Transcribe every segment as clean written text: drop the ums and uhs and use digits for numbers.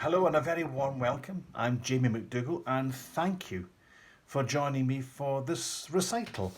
Hello and a very warm welcome. I'm Jamie MacDougall and thank you for joining me for this recital.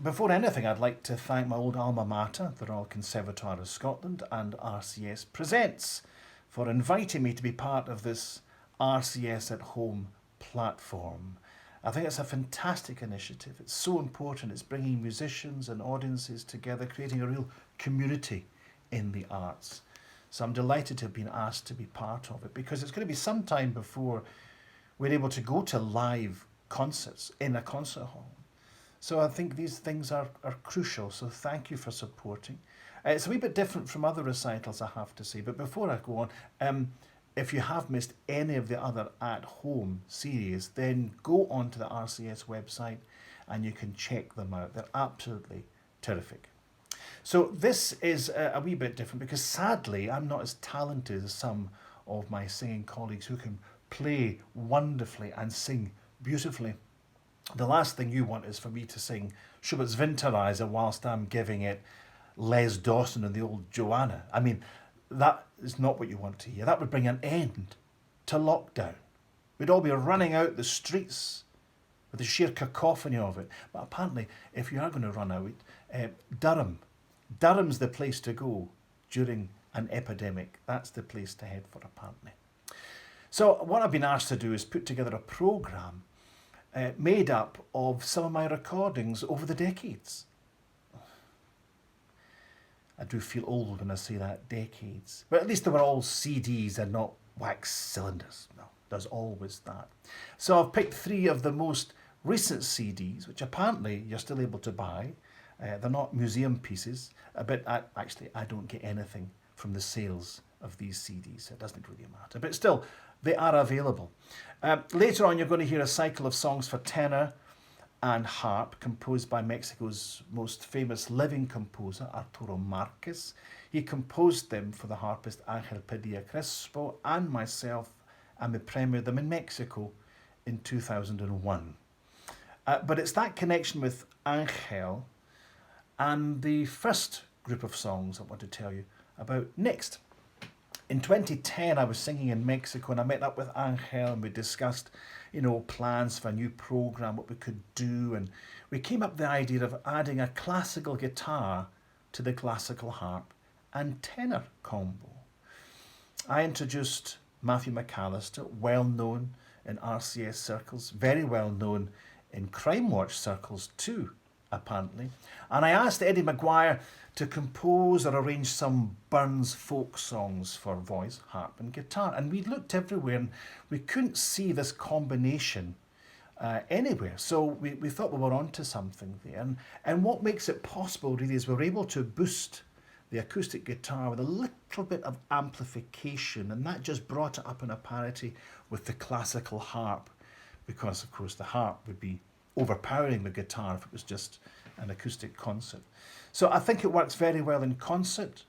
Before anything, I'd like to thank my old alma mater, the Royal Conservatoire of Scotland and RCS Presents, for inviting me to be part of this RCS at Home platform. I think it's a fantastic initiative. It's so important. It's bringing musicians and audiences together, creating a real community in the arts. So I'm delighted to have been asked to be part of it because it's going to be some time before we're able to go to live concerts in a concert hall. So I think these things are crucial. So thank you for supporting. It's a wee bit different from other recitals, I have to say. But before I go on, if you have missed any of the other at-home series, then go onto the RCS website and you can check them out. They're absolutely terrific. So this is a wee bit different because sadly I'm not as talented as some of my singing colleagues who can play wonderfully and sing beautifully. The last thing you want is for me to sing Schubert's Winterreise whilst I'm giving it Les Dawson and the old Joanna. I mean, that is not what you want to hear. That would bring an end to lockdown. We'd all be running out the streets with the sheer cacophony of it. But apparently, if you are going to run out, Durham's the place to go during an epidemic. That's the place to head for, apparently. So what I've been asked to do is put together a programme made up of some of my recordings over the decades. I do feel old when I say that, decades. But at least they were all CDs and not wax cylinders. No, there's always that. So I've picked 3 of the most recent CDs, which apparently you're still able to buy. They're not museum pieces, but actually I don't get anything from the sales of these CDs. So it doesn't really matter. But still, they are available. Later on, you're going to hear a cycle of songs for tenor and harp composed by Mexico's most famous living composer, Arturo Márquez. He composed them for the harpist Ángel Padilla Crespo and myself, and we premiered them in Mexico in 2001. But it's that connection with Ángel and the first group of songs I want to tell you about next. In 2010, I was singing in Mexico and I met up with Ángel and we discussed, plans for a new program, what we could do. And we came up with the idea of adding a classical guitar to the classical harp and tenor combo. I introduced Matthew McAllister, well known in RCS circles, very well known in Crime Watch circles too, apparently. And I asked Eddie McGuire to compose or arrange some Burns folk songs for voice, harp and guitar. And we looked everywhere and we couldn't see this combination anywhere. So we thought we were onto something there. And what makes it possible really is we're able to boost the acoustic guitar with a little bit of amplification, and that just brought it up in a parity with the classical harp, because of course the harp would be overpowering the guitar if it was just an acoustic concert. So I think it works very well in concert,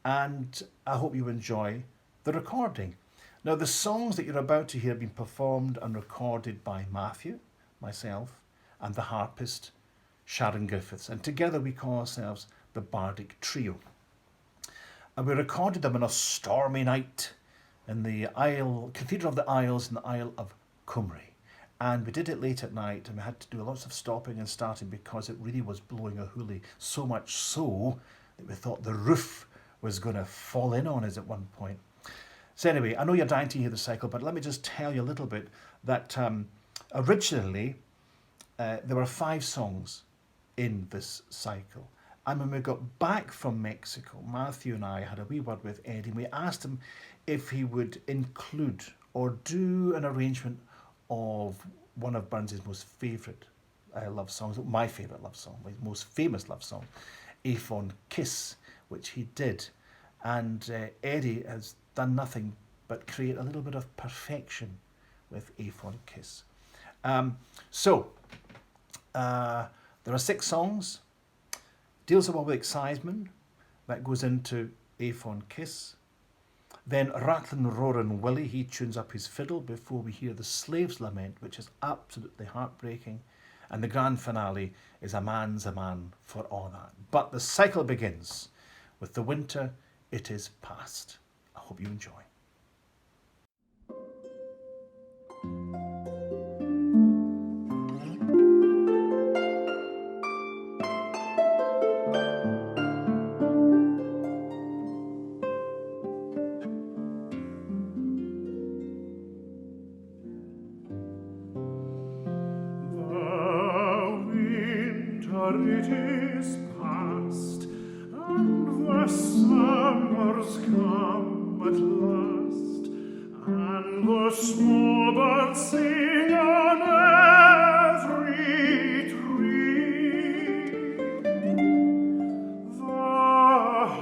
and I hope you enjoy the recording. Now, the songs that you're about to hear have been performed and recorded by Matthew, myself, and the harpist Sharron Griffiths, and together we call ourselves the Bardic Trio. And we recorded them on a stormy night in the Cathedral of the Isles in the Isle of Cymru. And we did it late at night and we had to do lots of stopping and starting because it really was blowing a hoolie, so much so that we thought the roof was going to fall in on us at one point. So anyway, I know you're dying to hear the cycle, but let me just tell you a little bit that originally there were 5 songs in this cycle. And when we got back from Mexico, Matthew and I had a wee word with Eddie and we asked him if he would include or do an arrangement of one of Burns' most favourite love songs, my favourite love song, my most famous love song, Aphone Kiss, which he did. And Eddie has done nothing but create a little bit of perfection with Aphone Kiss. So there are 6 songs. Deil's a with Exerciseman, that goes into Aphone Kiss. Then Rattlin, Roarin' Willie, he tunes up his fiddle before we hear the Slave's Lament, which is absolutely heartbreaking. And the grand finale is A Man's a Man for all that. But the cycle begins with The Winter It Is Past. I hope you enjoy. is past, and the summer's come at last, and the small birds sing on every tree. The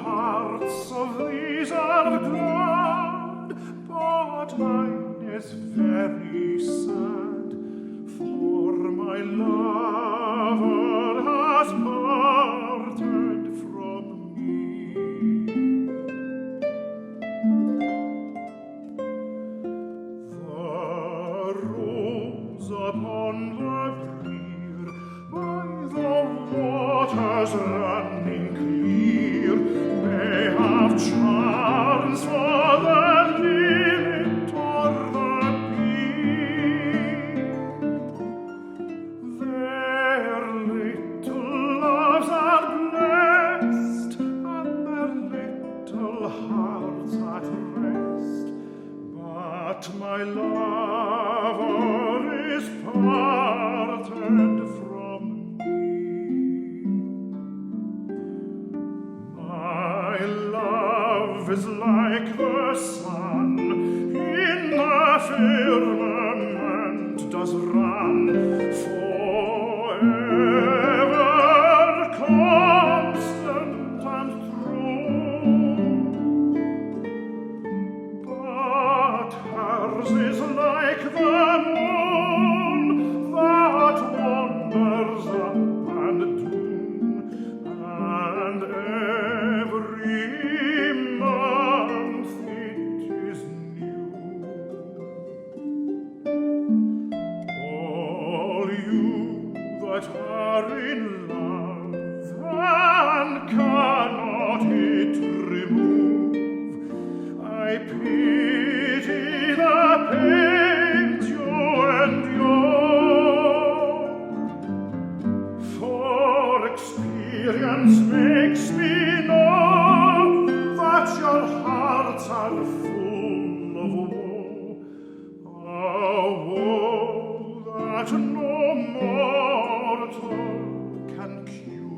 hearts of these are glad, but mine is very sad, for my lover has parted from me. The rose upon the pier, by the waters running clear, may have charms for the limit or the peak. Their little loves are blessed, and their little hearts at rest, but my lover is parted from me. My love is like the sun in the firmament does run, forever constant and true. But hers is like the moon that wanders up and down, and every month it is new. All you that are in love and cannot it remove, I pity the pains you endure, for experience makes me know that your hearts are full of woe, a woe that no mortal can cure.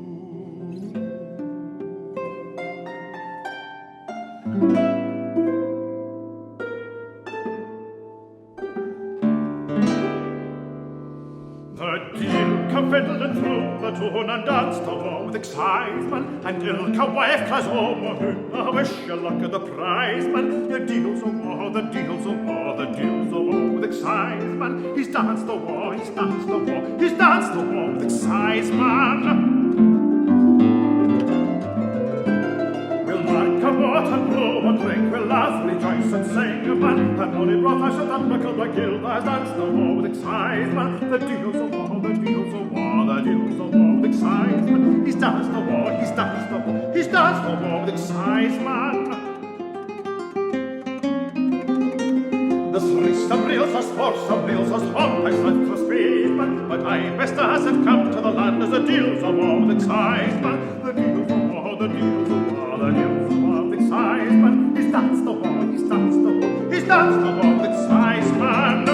The Deil fiddled and threw the tune and danced along with excitement, and ilka wife cries home, I wish you luck at the prize, man. The Deil's a war, the Deil's a war, the Deil's a war with excitement. He's danced the war, he's danced the war, he's danced the war with excitement. We'll mark a boat and blow and drink, we'll laugh, rejoice and sing, man. And only brought us at the buckle the guild has danced the war with excitement. The Deil's a war, the Deil's a war, the Deil's a war with excitement. He's danced the war, he's danced the war, he's danced the war with excitement. The three reels as horse of reels as hot as left for speed, but I best as have come to the land as the Deil's a war with excitement. The Deil's a war, the Deil's a war, the Deil's a war with excitement. He's danced the war, he's danced the war, he's danced the war with excitement.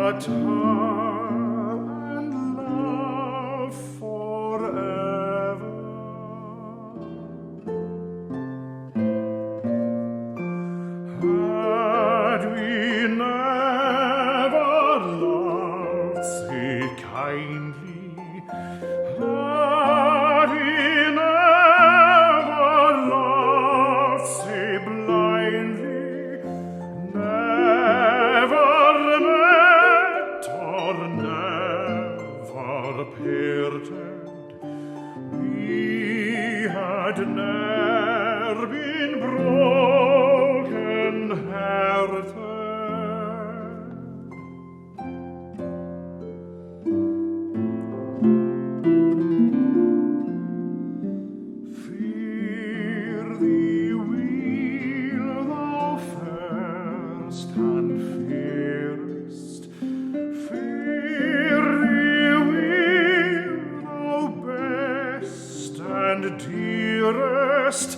guitar and love forever. Had we never loved so kindly, had we never loved so blindly, never met or never parted, we had ne'er been broken-hearted. Fear thee will thou first and fairest, fear thee will thou best and dearest,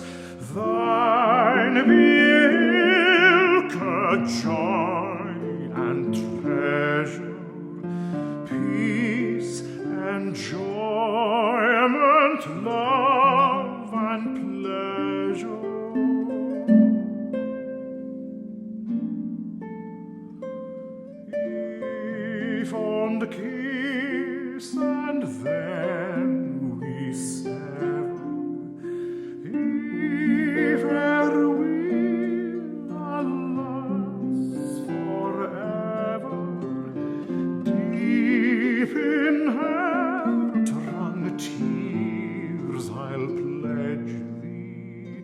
thine be ilka joy and treasure, peace, enjoyment, love, and pleasure. Fond kiss, and then we sever. Farewell, alas, forever. Deep in heart-wrung tears I'll pledge thee,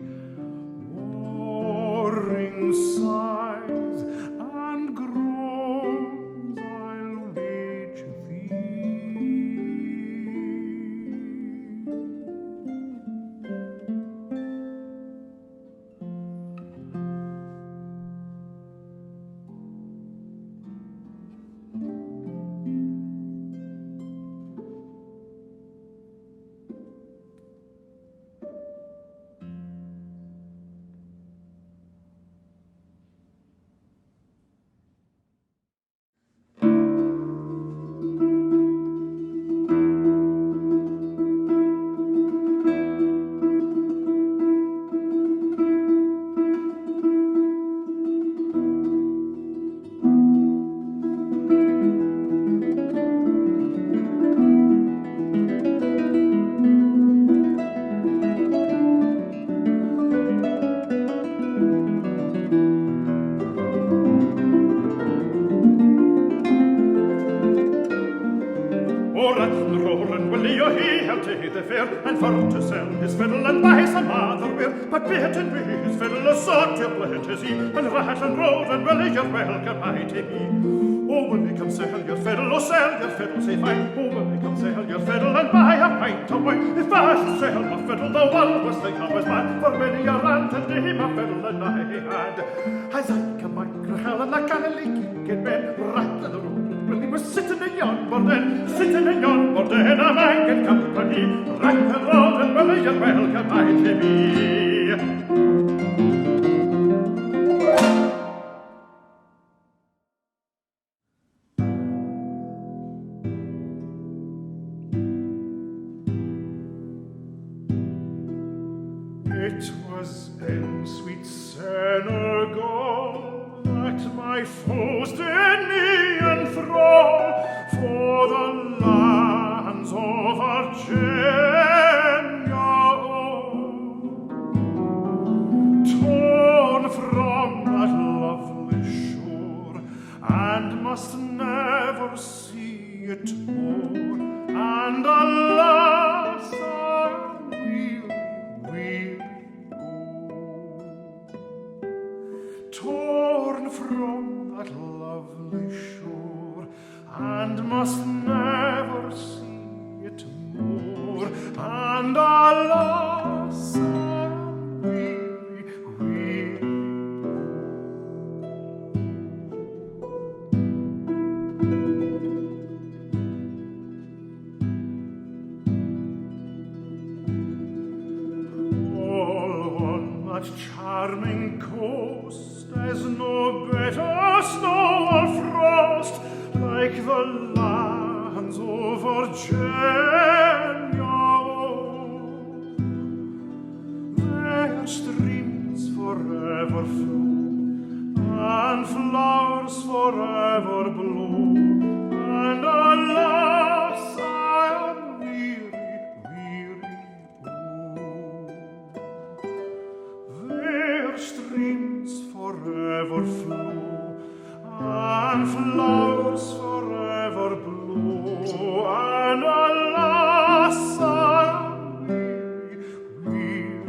warring sighs and groans I'll wage thee. Rattlin, roaring, Willie, oh, he held to the fair, and for to sell his fiddle and buy some other wear. But bitten be his fiddle, a sort of blend is he, and Rattlin, roaring, Willie, you're welcome, I to me. Oh, Willie, come sell your fiddle, oh, sell your fiddle, say fine. Oh, Willie, come sell your fiddle and buy a pint of wine. If I should sell my fiddle, the one was think I was mine, for many a rant and day my fiddle and I had. As I come my crahel and I can't leak it, man, Rattlin, roaring. Willie was sitting in yon borden, sitting in yon borden, a man good company. Rattlin, roaring, Willie, you're welcome, I to me. It was in sweet Senegal that my foes did me enthrall, for the lands of Virginia, torn from that lovely shore, and must never see it more. And alas, I'm weary, torn from that lovely shore, and must never see it more. And alas, I'm weary, all on that charming coast, there's no better snow or frost, like like the lands of Virginia. Their streams forever flow, and flowers forever blow, and alas, I am weary, weary, oh. Their streams forever flow, and flowers forever blow, and alas, I am weary, weary,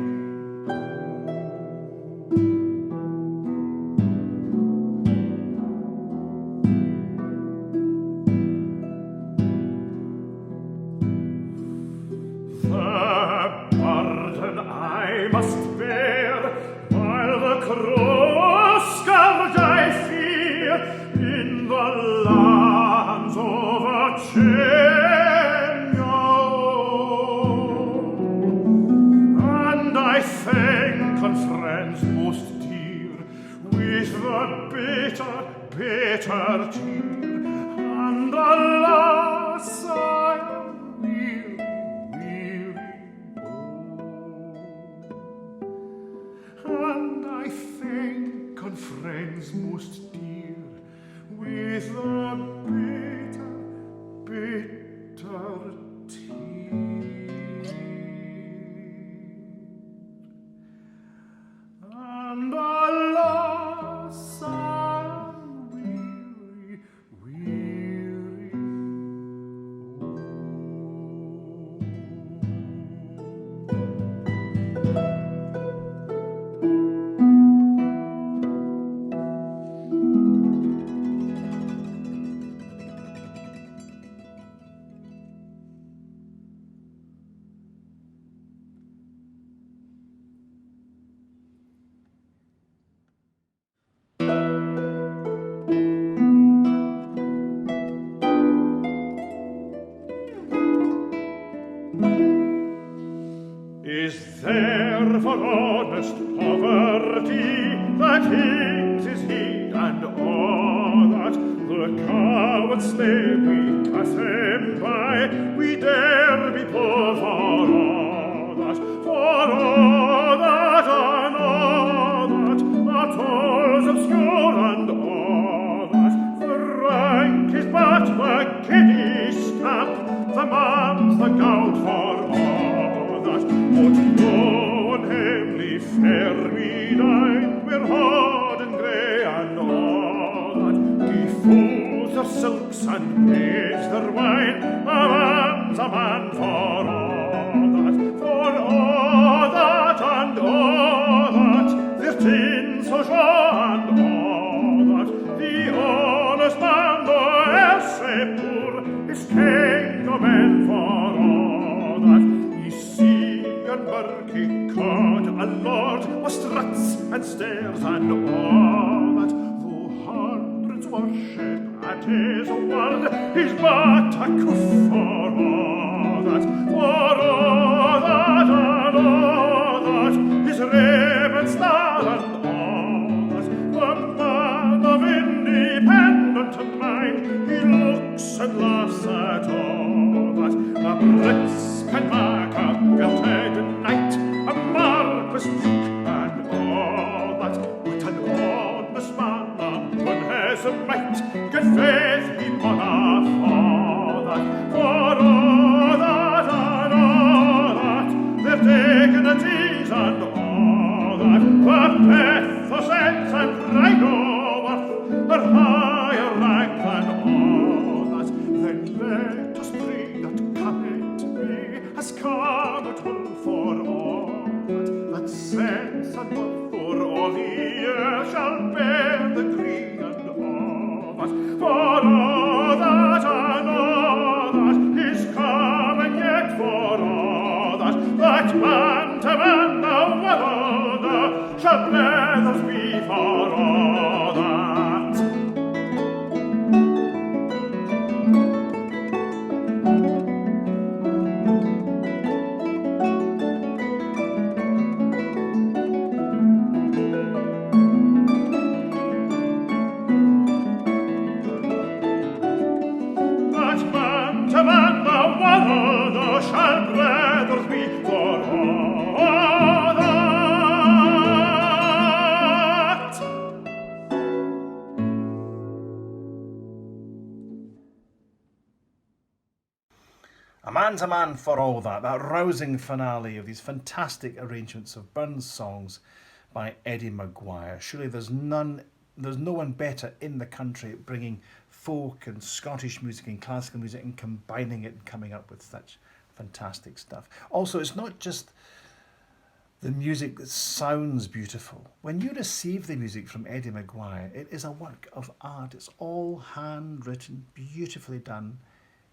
the burden I must bear, while the cross scourge I fear, in the lands of Virginia. And I thank on friends most dear, with the bitter, bitter tear, and alas, I am weary, weary, oh. And I thank on friends most dear, with the bitter, bitter tear. And alas, I am weary, weary, Is there for honest poverty that eats his heat and all that the cowards slave we pass him by, we dare be poor for all that, and all that, the tolls obscure and all that, the rank is but the giddy stamp, the man's the gout for all that, but no unhamely fair we dine, we're hard and grey and all that, defoes their silks and maids their wine, a man's a man for all that, and all that, their tins so sure and all that, the honest man, though e'er sae poor, is king of men for all that, ye see and murky cod, a lord was struts and stairs and all that, though hundreds worship at his word, he's but a coof for all that, and all that, his raven star and all that, the man of independent mind, he looks and laughs at all that, a prince can mark a belted knight, a Márquez duke and all that, but an honest man upon his might, good faith he mauna fall that, for all that and all that, their dignities and all that, the pathos and pride of worth, are higher rank than all that, then let us pray that come it may, has come at will for all that sense and worth for all the earth shall bear the green and all that, for all that and all that is coming yet for all that, that man to man the world shall brothers be for all that. A man's a man for all that. That rousing finale of these fantastic arrangements of Burns songs by Eddie McGuire. Surely there's no one better in the country at bringing folk and Scottish music and classical music and combining it and coming up with such fantastic stuff. Also, it's not just the music that sounds beautiful. When you receive the music from Eddie McGuire, it is a work of art. It's all handwritten, beautifully done.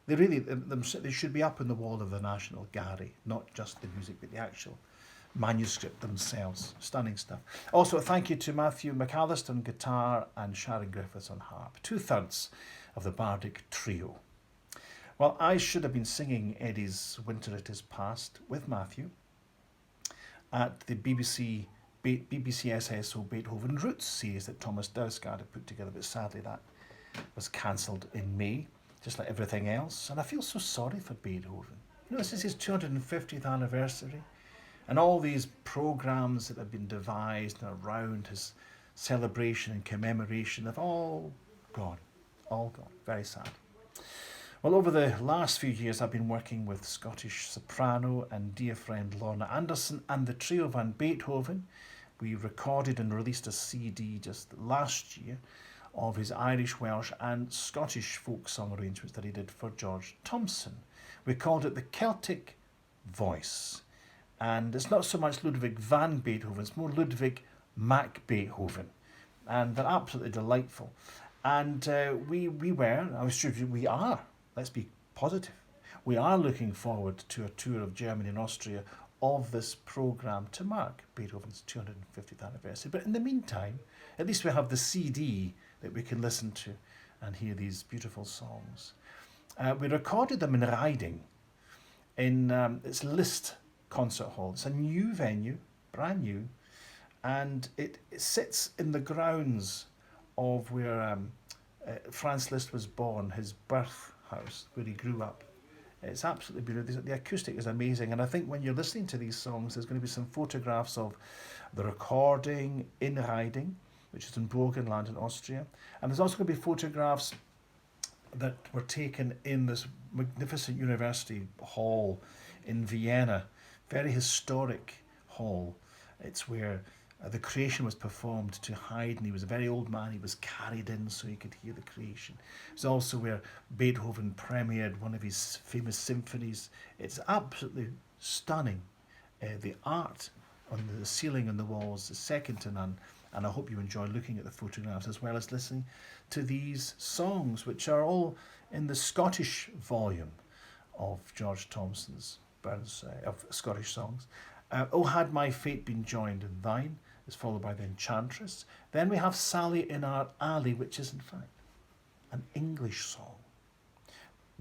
They should be up on the wall of the National Gallery, not just the music, but the actual manuscript themselves. Stunning stuff. Also, a thank you to Matthew McAllister on guitar and Sharron Griffiths on harp. 2/3 of the Bardic Trio. Well, I should have been singing Eddie's Winter It Is Past with Matthew at the BBC SSO Beethoven Roots series that Thomas Dowsgaard had put together, but sadly that was cancelled in May, just like everything else. And I feel so sorry for Beethoven. You know, this is his 250th anniversary, and all these programmes that have been devised around his celebration and commemoration have all gone. Very sad. Well, over the last few years, I've been working with Scottish soprano and dear friend Lorna Anderson and the TrioVanBeethoven. We recorded and released a CD just last year of his Irish, Welsh and Scottish folk song arrangements that he did for George Thomson. We called it the Celtic Voice. And it's not so much Ludwig van Beethoven, it's more Ludwig MacBeethoven. And they're absolutely delightful. And we are, let's be positive. We are looking forward to a tour of Germany and Austria of this programme to mark Beethoven's 250th anniversary. But in the meantime, at least we have the CD that we can listen to and hear these beautiful songs. We recorded them in Riding in its Liszt Concert Hall. It's a new venue, brand new, and it sits in the grounds of where Franz Liszt was born, his birth house, where he grew up. It's absolutely beautiful. The acoustic is amazing, and I think when you're listening to these songs, there's going to be some photographs of the recording in Riding, which is in Burgenland in Austria, and there's also going to be photographs that were taken in this magnificent university hall in Vienna, very historic hall. It's where the creation was performed to Haydn. He was a very old man. He was carried in so he could hear the creation. It's also where Beethoven premiered one of his famous symphonies. It's absolutely stunning. The art on the ceiling and the walls is second to none. And I hope you enjoy looking at the photographs as well as listening to these songs, which are all in the Scottish volume of George Thomson's of Scottish songs. Oh, Had My Fate Been Joined in Thine is followed by the Enchantress. Then we have Sally in Our Alley, which is in fact an English song.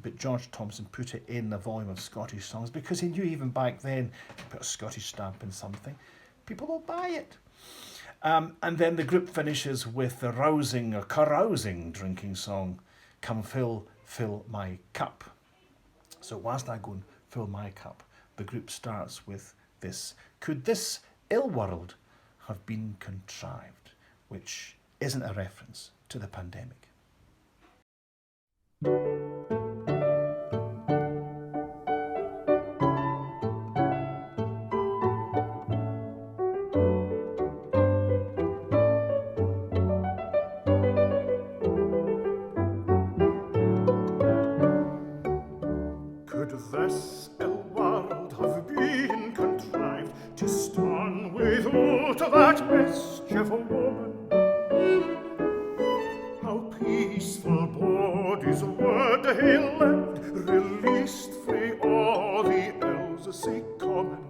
But George Thomson put it in a volume of Scottish songs because he knew even back then, if you put a Scottish stamp in something, people will buy it. And then the group finishes with the rousing or carousing drinking song, Come Fill My Cup. So whilst I go and fill my cup, the group starts with this. Could this ill world have been contrived? Which isn't a reference to the pandemic. Could this ill world have been contrived to stand without that mischief woman? How peaceful bodies were they left, released frae all the ills sae common.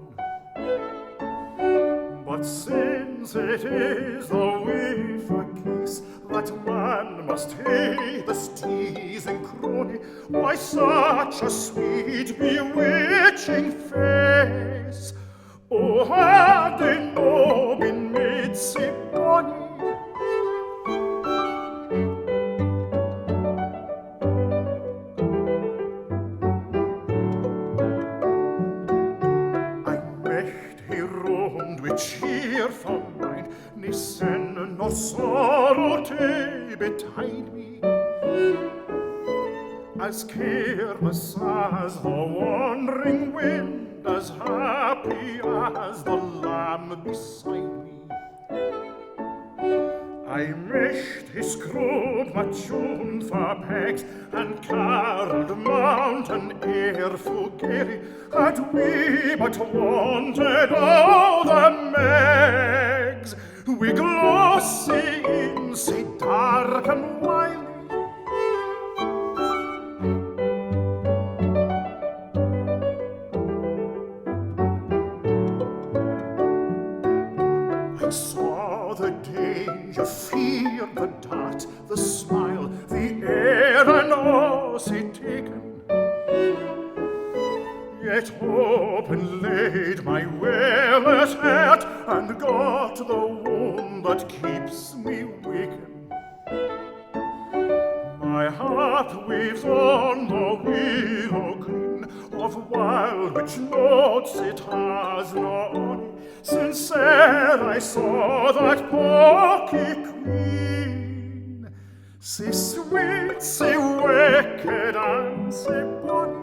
But since it is the way for case that man must hae the teasing crony, why such a sweet bewitching face? Oh, had they no been made sae bonny? I mecht he roamed with cheerful mind, nae sin nor sorrow tae betide me. as careless as the wandering wind, as happy as the lamb beside me. I mished his screwed my tune for pegs, and caroled mountain air full gaily, had we but wanted all the megs, we glossy in sae dark and wily. I saw the danger, feared the dart, the smile, the air, and all sae taken. Yet open laid my wearless heart, and got the wound that keeps me waken. My harp waves on the willow green, of wild which notes it has not on, since ere I saw that poky queen, sae sweet, sae wicked, and sae bonny.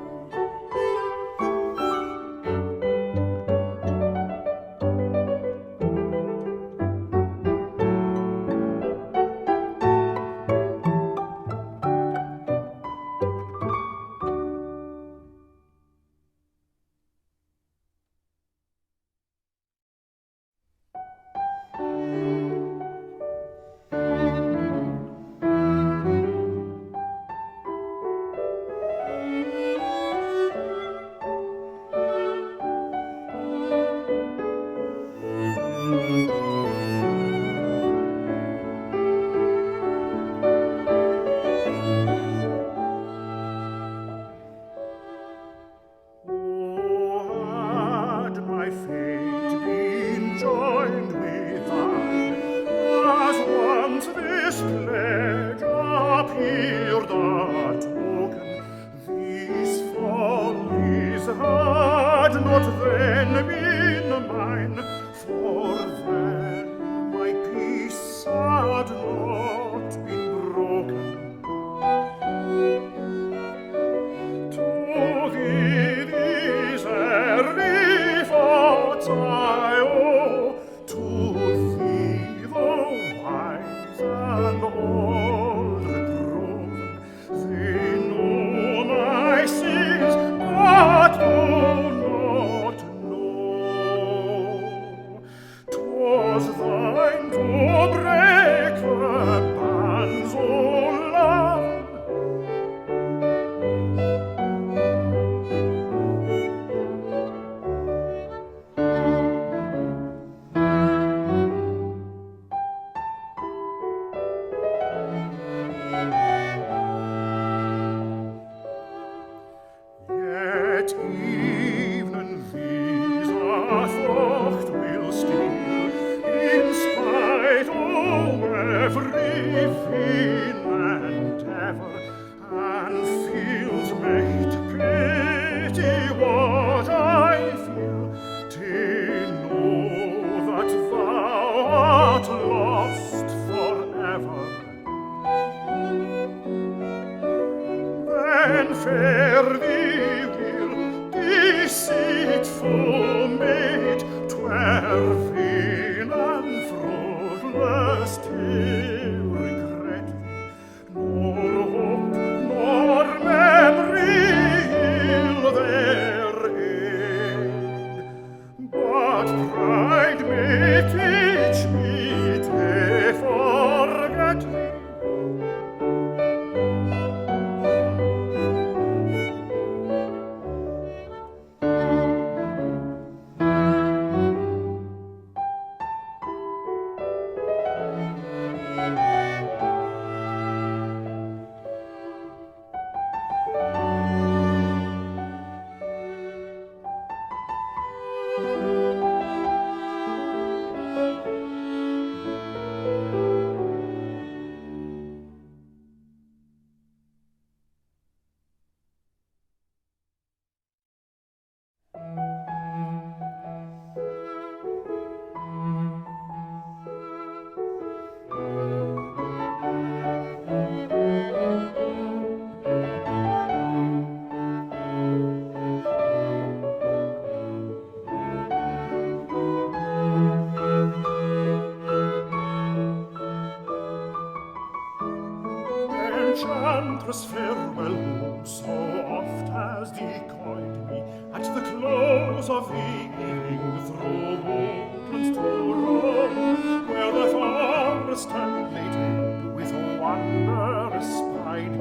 Enchantress farewell, who so oft has decoyed me at the close of the evening through woodlands to roam, where the forest elated with wonder espied me.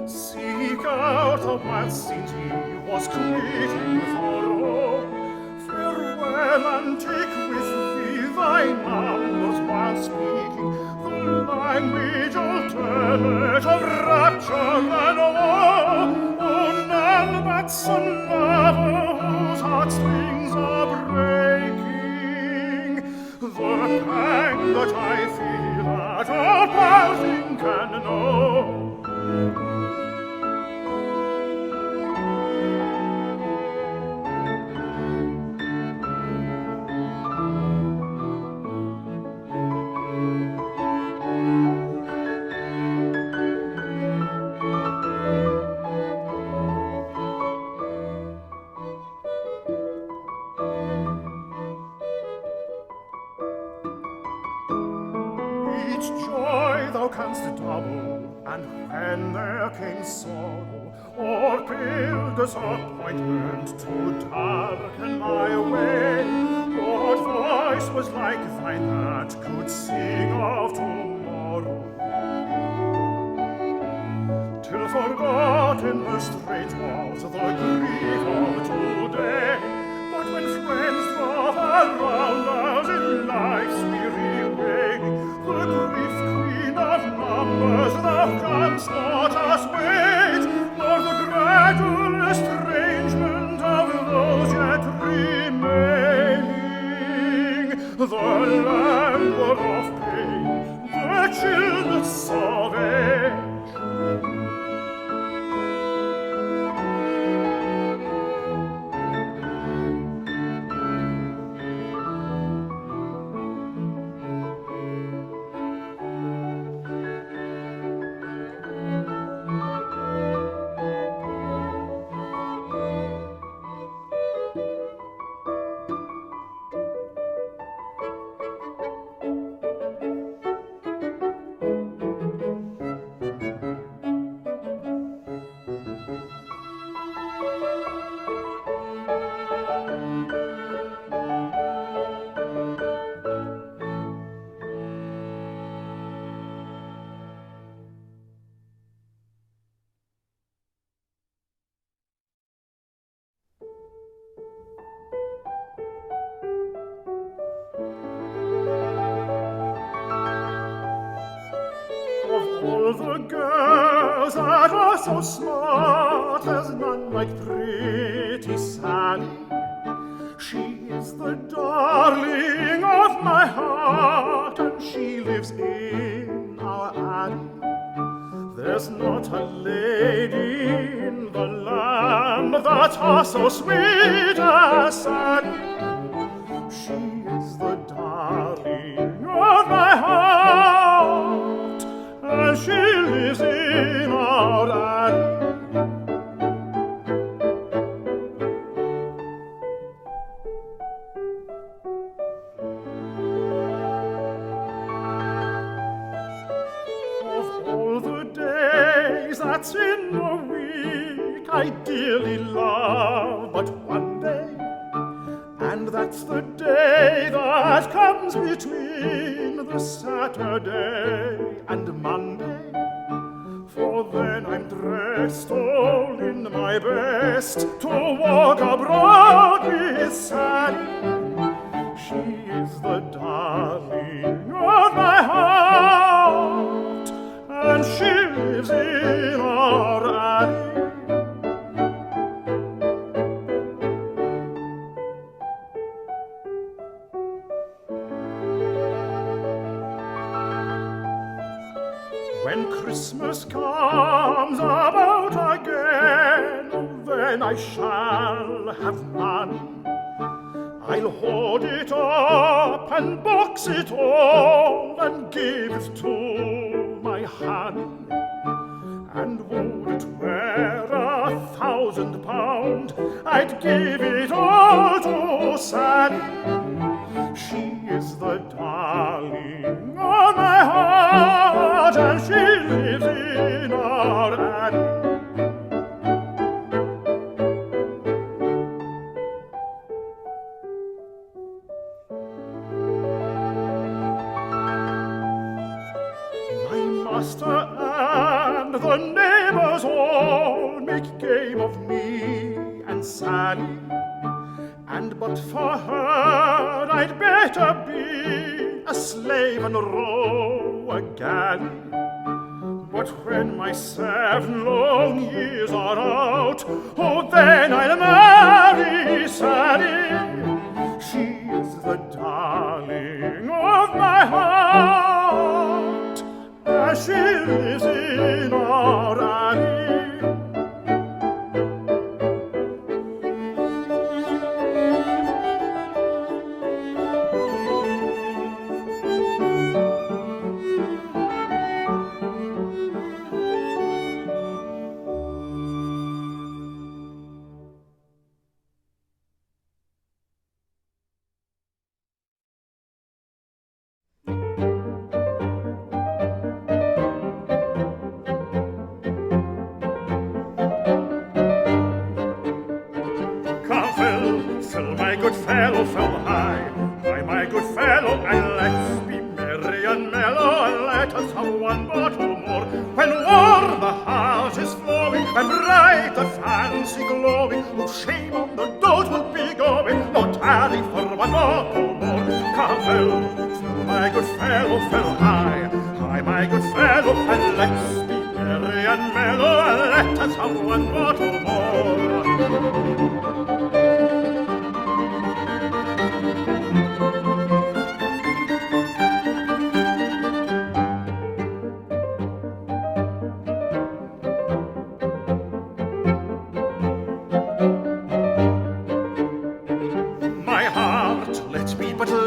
Seek out the wild city was quitting for Rome. Farewell, and take with thee thy numbers while speaking the language alternate of rapture and woe. Oh, none but some lover whose heartstrings are breaking. The pang that I feel at all parting can know. Canst double, and when there came sorrow or pale disappointment to darken my way, what voice was like thine that could sing of tomorrow? Till forgotten the strait was the grief of today. But when friends drop around us in life's weary way, the grief of numbers thou canst not assuage, nor the gradual estrangement of those yet remaining. The languor of pain, the chillness of age, the girls that are so smart, there's none like pretty Sally. She is the darling of my heart, and she lives in our alley. There's not a lady in the land that are so sweet as Sally. She is the darling of my heart, and she lives in our alley. Of all the days that's in a week, I dearly love but one day, and that's the day that comes between the Saturday and Monday. For then I'm dressed all in my best to walk abroad with Sally. She is the darling of my heart, and she lives in our alley. When Christmas comes about again, then I shall have money. I'll hoard it up and box it all and give it to my honey. And would it were £1,000, I'd give it all to Sally. She is the darling of my heart, and she in our alley. Master and the neighbours all make game of me and Sally, and but for her I'd better be a slave and row a galley. But when my 7 long years are out, oh, then I'll marry Sally. She is the darling of my heart, as she lives in our alley. Phil, my good fellow, Phil, hi, my good fellow, and let's be merry and mellow, and let us have one bottle more. When warm the heart is flowing, and bright the fancy glowing, oh, shame on the dolt will be going, no tarry for one bottle more. Come, Phil, my good fellow, Phil, hi, my good fellow, and let's be merry and mellow, and let us have one bottle more.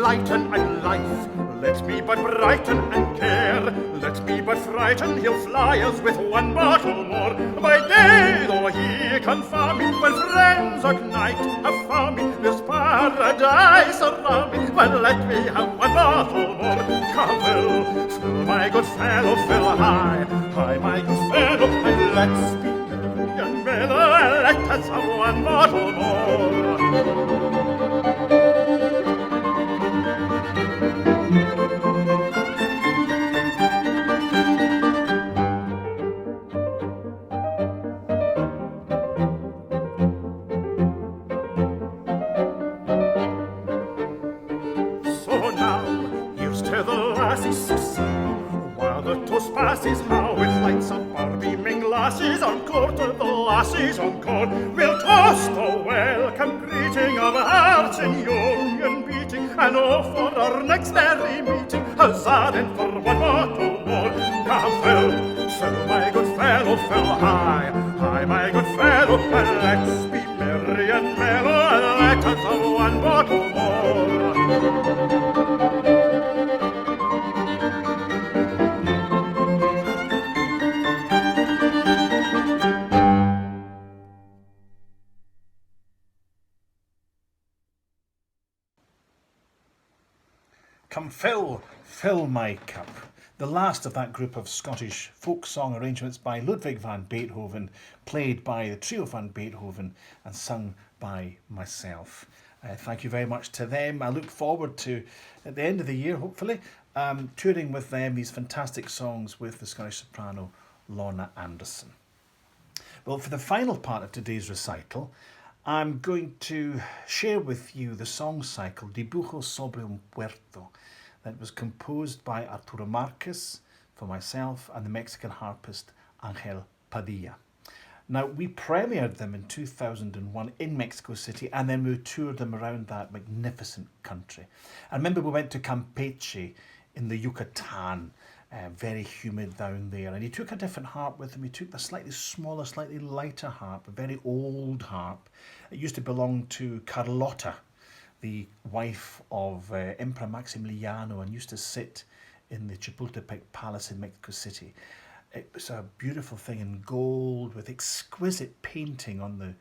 Lighten and life, let me but brighten and care, let me but frighten, he'll fly us with one bottle more. By day, though he confound me, when friends at night have found me, there's paradise around me, but let me have one bottle more. Come, Phil, my good fellow, Phil, hi, my good fellow, and let's be merry and mellow, and let us have one bottle more. Passes how it lights up our beaming lasses, encore to the lasses, encore. We'll toast a welcome greeting of hearts in union beating, and oh, for our next merry meeting, huzzah then for one bottle more. Come, Phil, my good fellow, Phil, hi, my good fellow, and let's be merry and mellow, and let us have one bottle more. Come fill my cup. The last of that group of Scottish folk song arrangements by Ludwig van Beethoven, played by the Trio van Beethoven and sung by myself. Thank you very much to them. I look forward to, at the end of the year, hopefully, touring with them these fantastic songs with the Scottish soprano Lorna Anderson. Well, for the final part of today's recital, I'm going to share with you the song cycle Dibujos sobre Puerto that was composed by Arturo Márquez for myself and the Mexican harpist Ángel Padilla. Now, we premiered them in 2001 in Mexico City, and then we toured them around that magnificent country. I remember we went to Campeche in the Yucatan, very humid down there, and he took a different harp with him. He took the slightly smaller, slightly lighter harp, a very old harp. It used to belong to Carlotta, the wife of Emperor Maximiliano, and used to sit in the Chapultepec Palace in Mexico City. It was a beautiful thing in gold with exquisite painting on the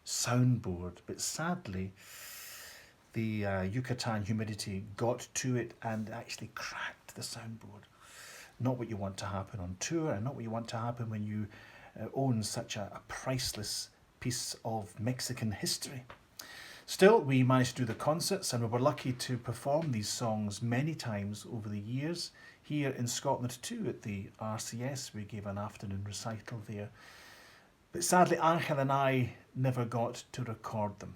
soundboard, but sadly the Yucatan humidity got to it and actually cracked the soundboard. not what you want to happen on tour, and not what you want to happen when you own such a priceless piece of Mexican history. Still, we managed to do the concerts, and we were lucky to perform these songs many times over the years. Here in Scotland too, at the RCS, we gave an afternoon recital there. But sadly, Angel and I never got to record them.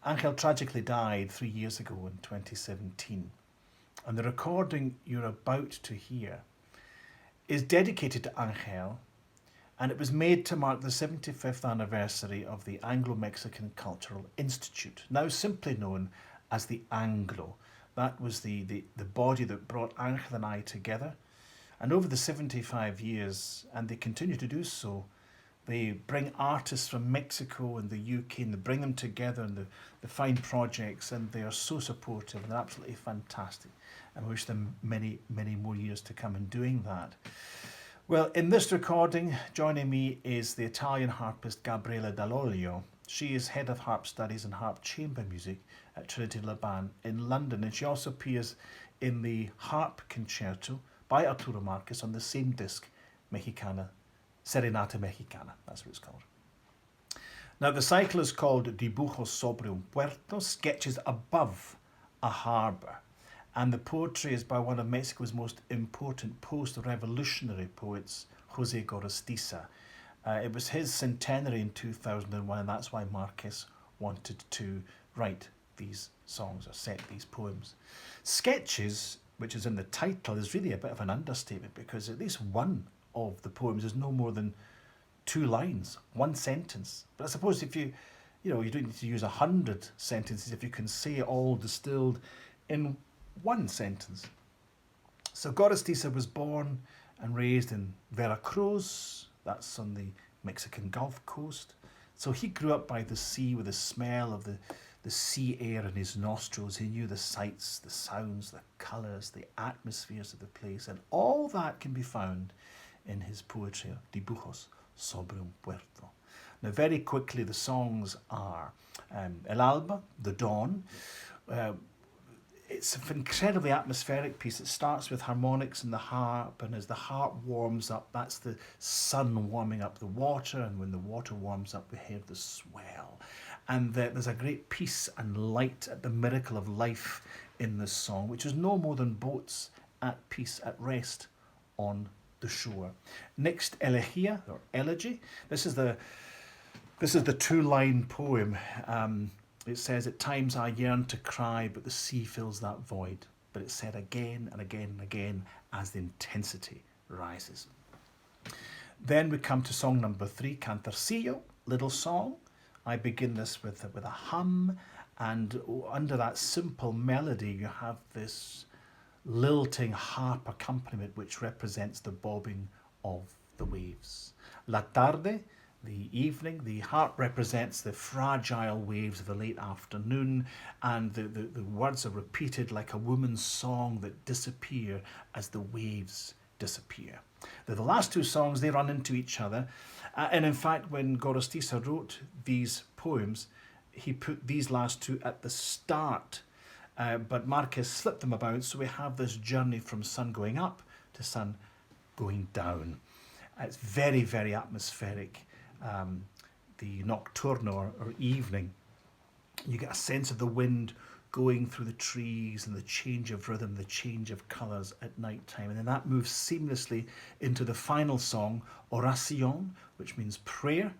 Angel tragically died 3 years ago in 2017. And the recording you're about to hear is dedicated to Angel, and it was made to mark the 75th anniversary of the Anglo-Mexican Cultural Institute, now simply known as the Anglo. That was the body that brought Angel and I together. And over the 75 years, and they continue to do so, they bring artists from Mexico and the UK, and they bring them together and they find projects, and they are so supportive, and they're absolutely fantastic. And I wish them many, many more years to come in doing that. Well, in this recording, joining me is the Italian harpist Gabriella Dall'Olio. She is head of harp studies and harp chamber music at Trinity Laban in London, and she also appears in the harp concerto by Arturo Márquez on the same disc, Mexicana, Serenata Mexicana, that's what it's called. Now, the cycle is called Dibujos sobre Puerto, sketches above a harbour. And the poetry is by one of Mexico's most important post-revolutionary poets, José Gorostiza. It was his centenary in 2001, and that's why Márquez wanted to write these songs or set these poems. Sketches, which is in the title, is really a bit of an understatement, because at least one of the poems is no more than 2 lines, 1 sentence. But I suppose if you don't need to use 100 sentences if you can say it all distilled in 1 sentence. So Gorostiza was born and raised in Veracruz, that's on the Mexican Gulf Coast. So he grew up by the sea with the smell of the sea air in his nostrils. He knew the sights, the sounds, the colours, the atmospheres of the place, and all that can be found in his poetry, Dibujos sobre Puerto. Now, very quickly, the songs are El Alba, the dawn. It's an incredibly atmospheric piece. It starts with harmonics and the harp, and as the harp warms up, that's the sun warming up the water, and when the water warms up, we hear the swell. And there's a great peace and light at the miracle of life in this song, which is no more than boats at peace, at rest on the shore. Next, Elegia, or Elegy. This is the 2-line poem. It says, at times I yearn to cry, but the sea fills that void. But it's said again and again and again as the intensity rises. Then we come to song number 3, Cantarcillo, Little Song. I begin this with a hum, and under that simple melody you have this lilting harp accompaniment which represents the bobbing of the waves. La tarde, the evening, the harp represents the fragile waves of the late afternoon, and the words are repeated like a woman's song that disappear as the waves disappear. The last 2 songs, they run into each other, and in fact when Gorostiza wrote these poems, he put these last 2 at the start, but Márquez slipped them about, so we have this journey from sun going up to sun going down. It's very, very atmospheric. The nocturno, or evening, you get a sense of the wind going through the trees and the change of rhythm, the change of colours at night time, and then that moves seamlessly into the final song, Oración, which means prayer.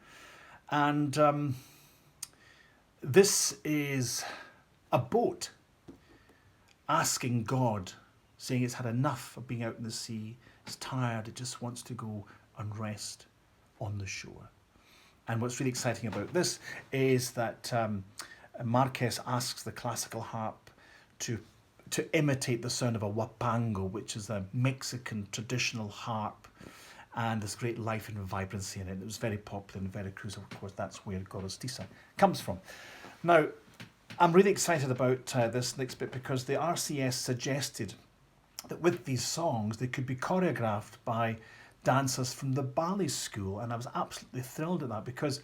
And this is a boat asking God, saying it's had enough of being out in the sea, it's tired, it just wants to go and rest on the shore. And what's really exciting about this is that Márquez asks the classical harp to imitate the sound of a huapango, which is a Mexican traditional harp, and there's great life and vibrancy in it. It was very popular in Veracruz, of course, that's where Gorostiza comes from. Now, I'm really excited about this next bit, because the RCS suggested that with these songs, they could be choreographed by dancers from the ballet school, and I was absolutely thrilled at that, because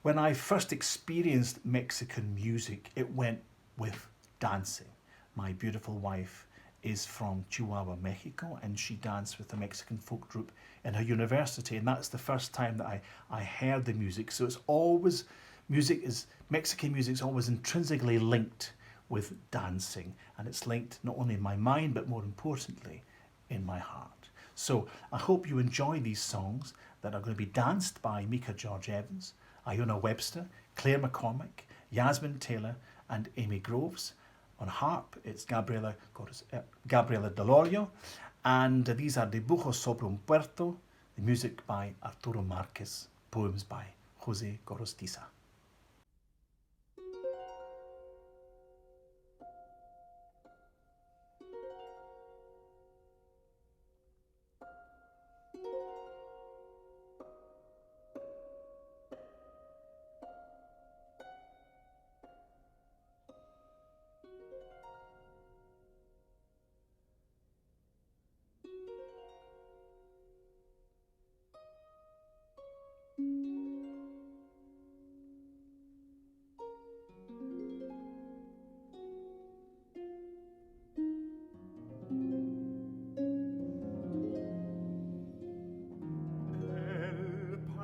when I first experienced Mexican music, it went with dancing. My beautiful wife is from Chihuahua, Mexico, and she danced with a Mexican folk group in her university, and that's the first time that I heard the music. So it's always, Mexican music is always intrinsically linked with dancing, and it's linked not only in my mind, but more importantly, in my heart. So I hope you enjoy these songs that are going to be danced by Mika George Evans, Iona Webster, Claire McCormick, Yasmin Taylor, and Amy Groves. On harp, it's Gabriella Dall'Olio, and these are Dibujos sobre Puerto, the music by Arturo Márquez, poems by Jose Gorostiza.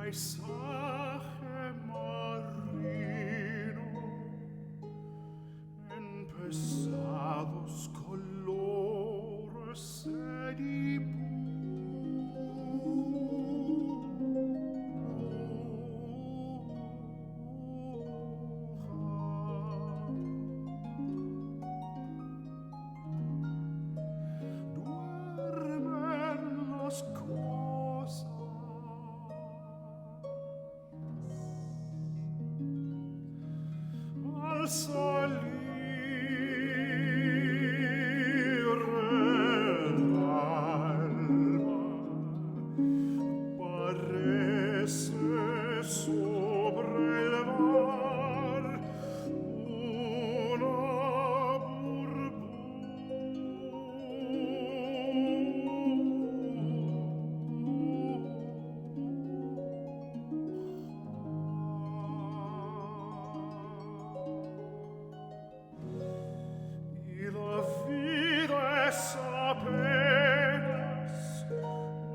Paisaje marino en pesados colores se duermen las cosas al salir el alba, parece sobre el mar una y la vida es apenas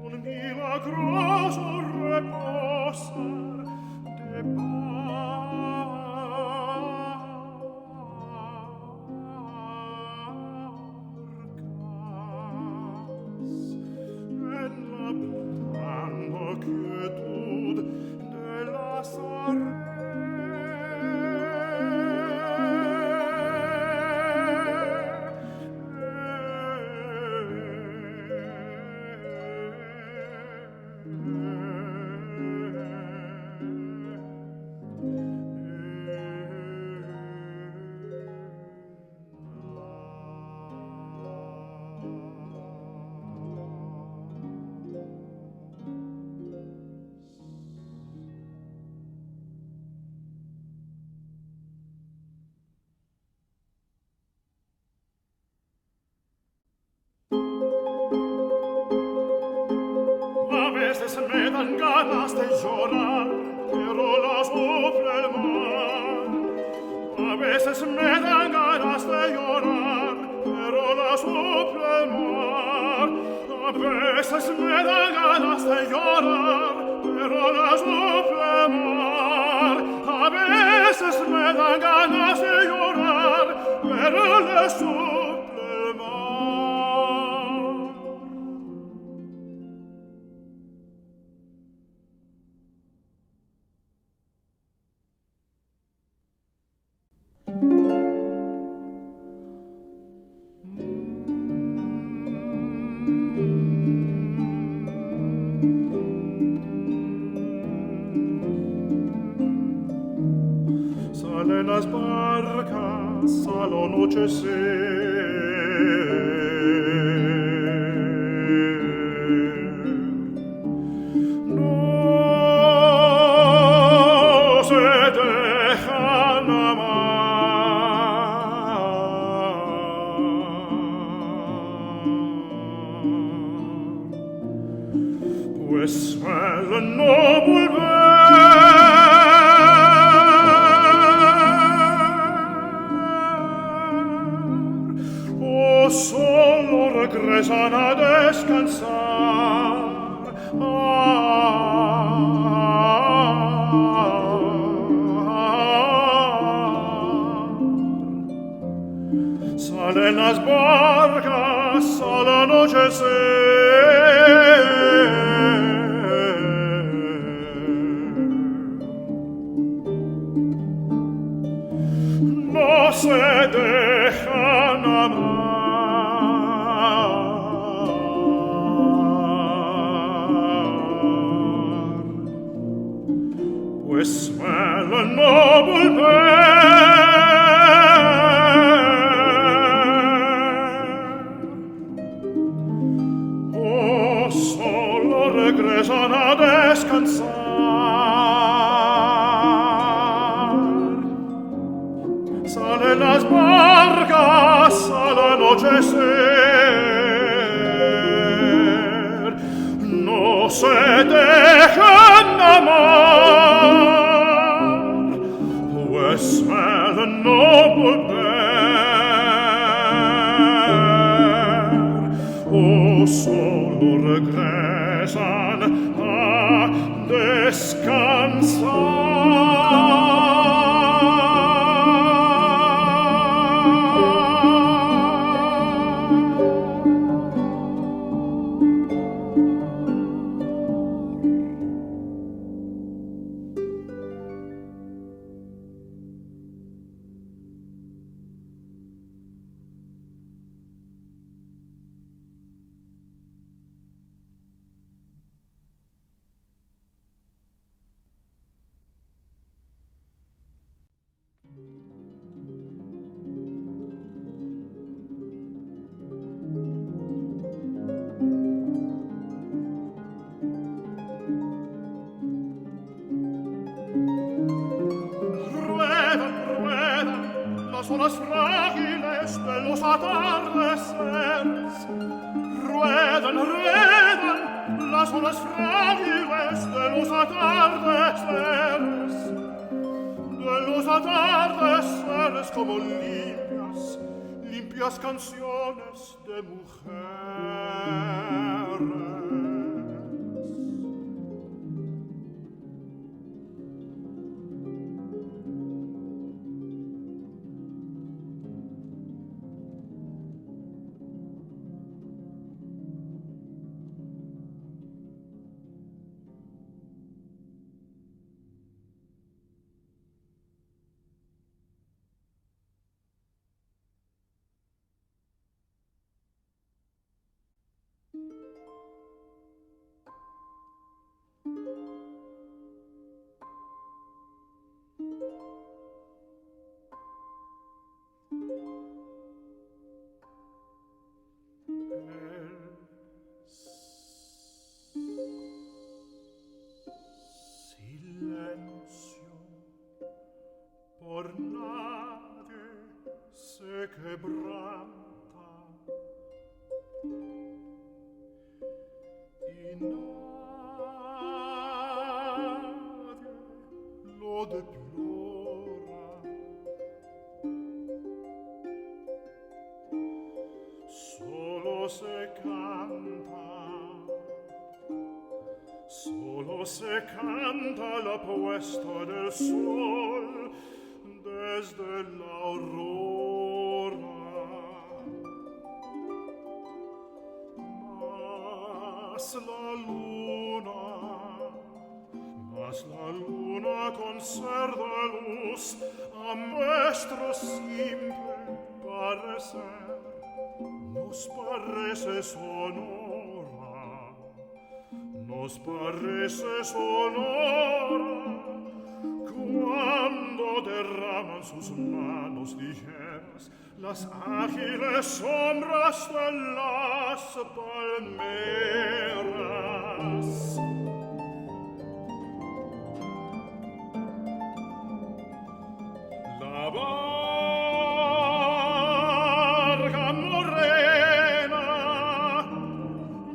un milagroso reposar de barcas en la blanda quietud de las A veces me dan ganas de llorar, pero las sopla el mar. A veces me dan ganas de llorar, pero las sopla el mar. A veces me dan ganas de llorar, pero las sopla el mar. A veces me dan ganas de llorar, pero las sopla el mar. Salen las barcas al anochecer. No se dejan amar, pues suelen no volver. Solo salen las barcas a la anochecer. No se dejan amar, pues suelen no volver, o solo regresan a descansar. Salen las barcas al anochecer, no se dejan amar, pues suelen no volver, o solo regresan a descansar. Son las frágiles de los atardeceres. Ruedan, ruedan las olas frágiles de los atardeceres. De los atardeceres como limpias, limpias canciones de mujeres. Por nadie se quebranta y nadie lo deplora. Solo se canta la puesta del sol desde la aurora. Mas la luna con ser de luz a nuestro simple parecer nos parece sonora, nos parece sonora. Cuando derraman sus manos ligeras las ágiles sombras de las palmeras. La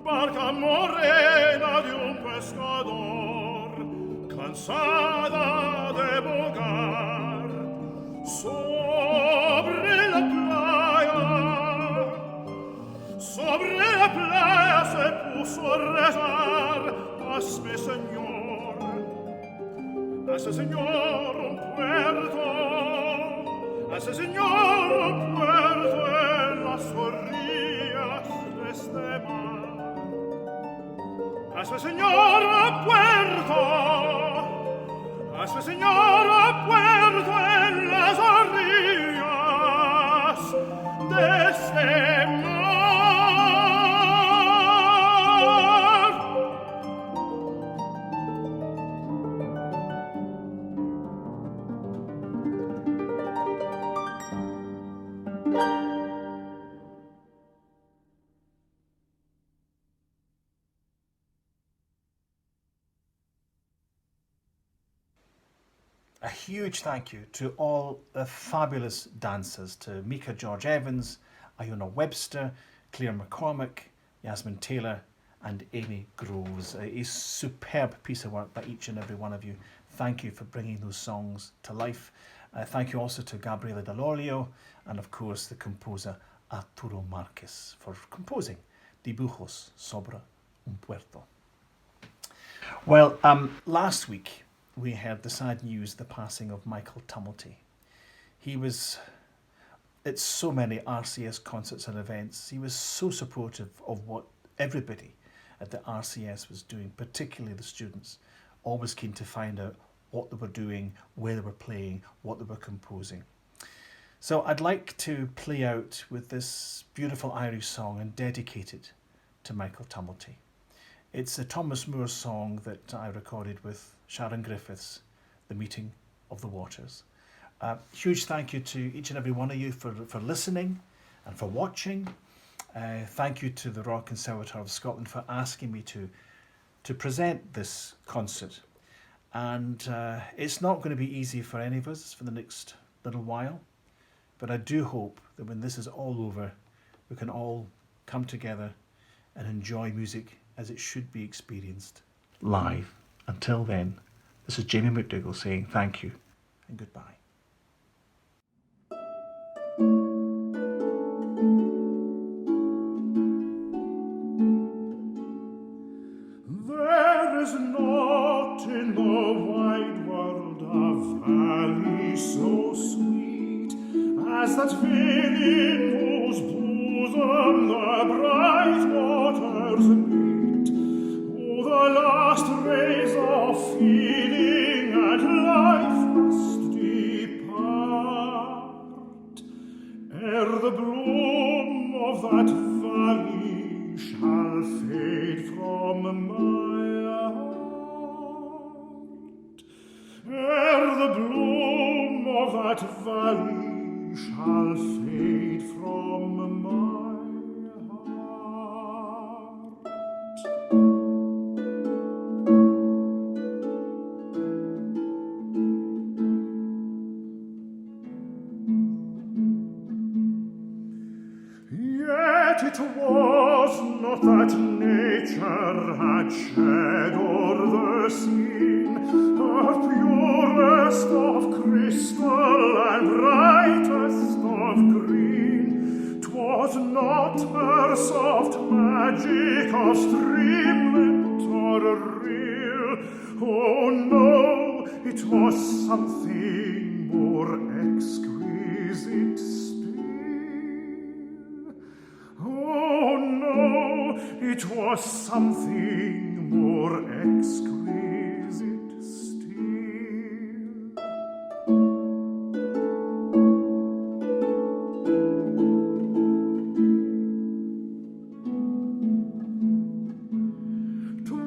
barca morena de un pescador, cansada de bogar sobre la playa se puso a rezar. Hazme, Señor, un puerto, hace Señor un puerto en sorrías desde mar. A su señor Puerto, a su señor Puerto en las orillas de ese mar. A huge thank you to all the fabulous dancers, to Mika George Evans, Iona Webster, Claire McCormick, Yasmin Taylor and Amy Groves. A superb piece of work by each and every one of you. Thank you for bringing those songs to life. Thank you also to Gabriella Dall'Olio and of course the composer Arturo Márquez for composing Dibujos sobre Puerto. Well, last week we heard the sad news, the passing of Michael Tumelty. He was at so many RCS concerts and events. He was so supportive of what everybody at the RCS was doing, particularly the students, always keen to find out what they were doing, where they were playing, what they were composing. So I'd like to play out with this beautiful Irish song and dedicate it to Michael Tumelty. It's a Thomas Moore song that I recorded with Sharron Griffiths, The Meeting of the Waters. Huge thank you to each and every one of you for listening and for watching. Thank you to the Royal Conservatoire of Scotland for asking me to present this concert. And it's not going to be easy for any of us for the next little while, but I do hope that when this is all over, we can all come together and enjoy music as it should be experienced live. Until then, this is Jamie MacDougall saying thank you and goodbye. There is not in the wide world a valley so sweet as that vein in whose bosom the bright waters meet. Oh, the last rays of feeling and life must depart ere the bloom of that valley shall fade from my heart. Ere the bloom of that valley shall fade from my heart. Yet it was not that nature had shed o'er the scene her purest of crystal and brightest of green. 'Twas not her soft magic of streamlet or rill. Oh no, it was something more exquisite still. Oh no, it was something more exquisite still.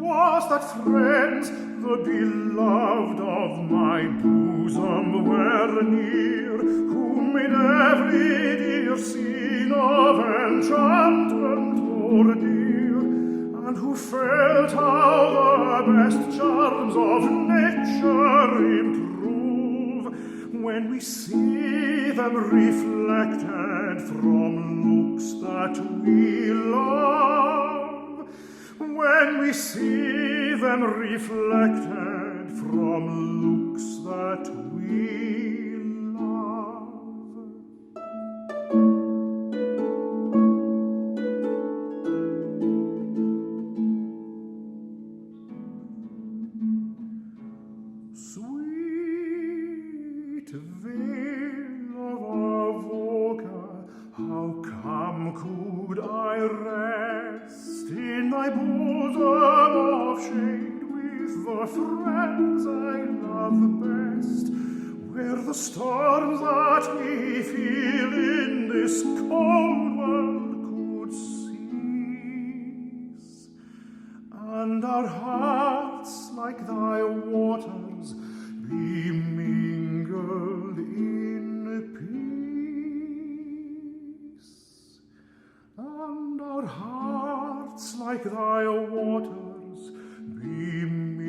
Was that friends, the beloved of my bosom, were near, who made every dear scene of enchantment more dear, and who felt how the best charms of nature improve when we see them reflected from looks that we love. When we see them reflected from looks that we love. Sweet veil of Avoca, how come would I rest in thy bosom of shade with the friends I love best, where the storms that we feel in this cold world could cease, and our hearts like thy waters be mingled in peace, and our hearts like thy waters be mingled